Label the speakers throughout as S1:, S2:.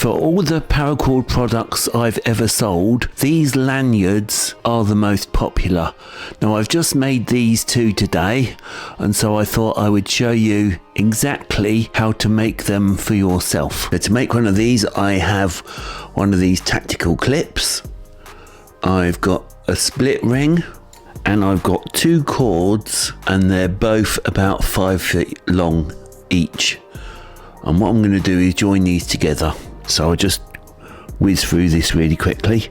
S1: For all the Paracord products I've ever sold, these lanyards are the most popular. Now I've just made these two today, and so I thought I would show you exactly how to make them for yourself. So to make one of these, I have one of these tactical clips. I've got a split ring, and I've got two cords, and they're both about 5 feet long each. And what I'm going to do is join these together. So I'll just whiz through this really quickly.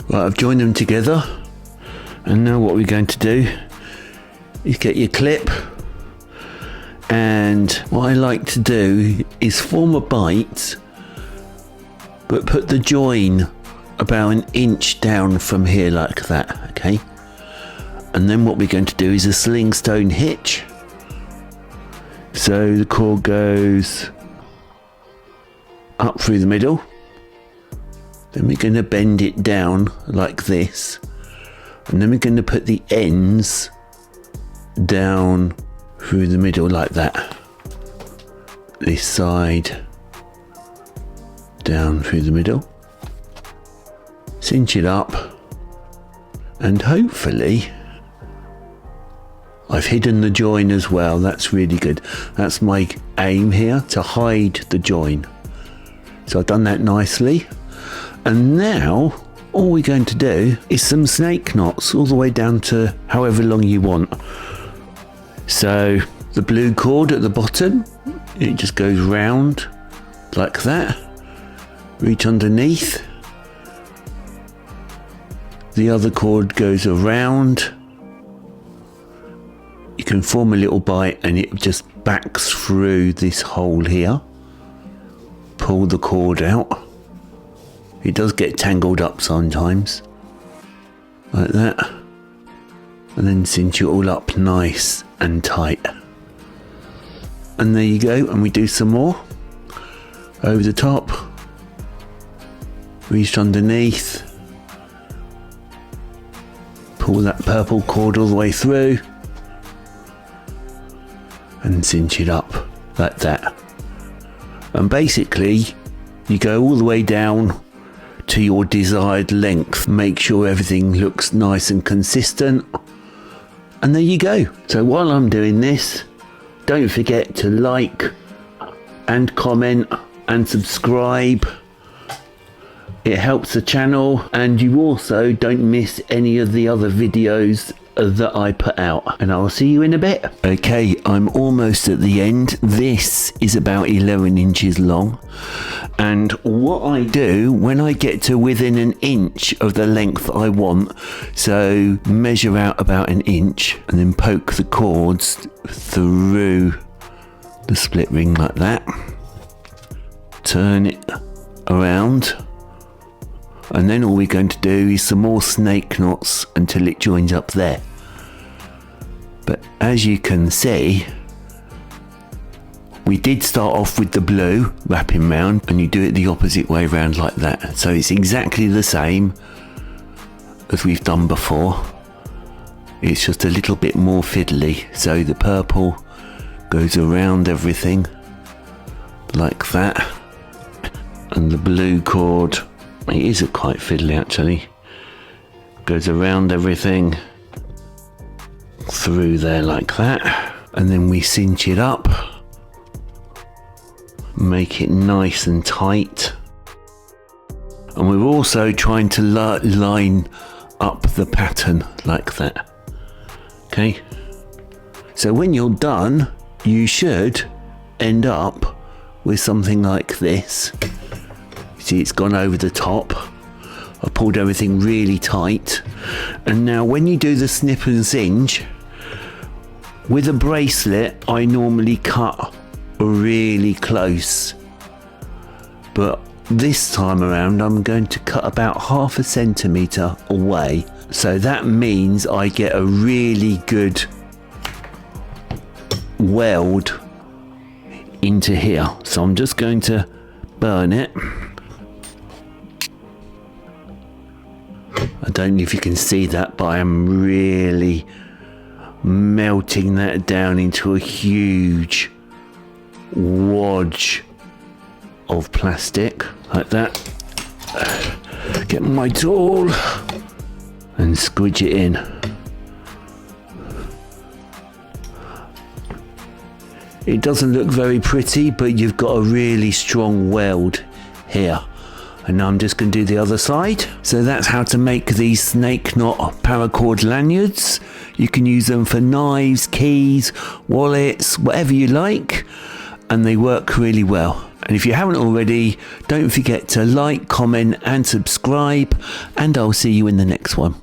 S1: Right, I've joined them together, and now what we're going to do is get your clip, and what I like to do is form a bite but put the join about an inch down from here like that, okay? And then what we're going to do is a sling stone hitch. So the cord goes up through the middle. Then we're going to bend it down like this. And then we're going to put the ends down through the middle like that. This side down through the middle. Cinch it up. And hopefully I've hidden the join as well. That's really good. That's my aim here, to hide the join. So I've done that nicely. And now all we're going to do is some snake knots all the way down to however long you want. So the blue cord at the bottom, it just goes round like that. Reach underneath. The other cord goes around. You can form a little bite and it just backs through this hole here. Pull the cord out. It does get tangled up sometimes. Like that. And then cinch it all up nice and tight. And there you go, and we do some more. Over the top. Reach underneath. Pull that purple cord all the way through. And cinch it up like that. And basically you go all the way down to your desired length. Make sure everything looks nice and consistent, and there you go. So while I'm doing this, don't forget to like and comment and subscribe. It helps the channel, and you also don't miss any of the other videos that I put out, and I'll see you in a bit. Okay, I'm almost at the end. This is about 11 inches long, and what I do when I get to within an inch of the length I want, so measure out about an inch and then poke the cords through the split ring like that, turn it around, and then all we're going to do is some more snake knots until it joins up there. But as you can see, we did start off with the blue wrapping round, and you do it the opposite way round like that. So it's exactly the same as we've done before. It's just a little bit more fiddly. So the purple goes around everything like that, and the blue cord, it is quite fiddly actually, goes around everything through there like that, and then we cinch it up, make it nice and tight, and we're also trying to line up the pattern like that. Okay, so when you're done, you should end up with something like this. See, it's gone over the top. I pulled everything really tight, and now when you do the snip and cinch with a bracelet, I normally cut really close, but this time around I'm going to cut about 1/2 centimetre away, so that means I get a really good weld into here. So I'm just going to burn it. I don't know if you can see that, but I am really melting that down into a huge wodge of plastic like that. Get my tool and squidge it in. It doesn't look very pretty, but you've got a really strong weld here. And now I'm just going to do the other side. So that's how to make these snake knot paracord lanyards. You can use them for knives, keys, wallets, whatever you like. And they work really well. And if you haven't already, don't forget to like, comment and subscribe. And I'll see you in the next one.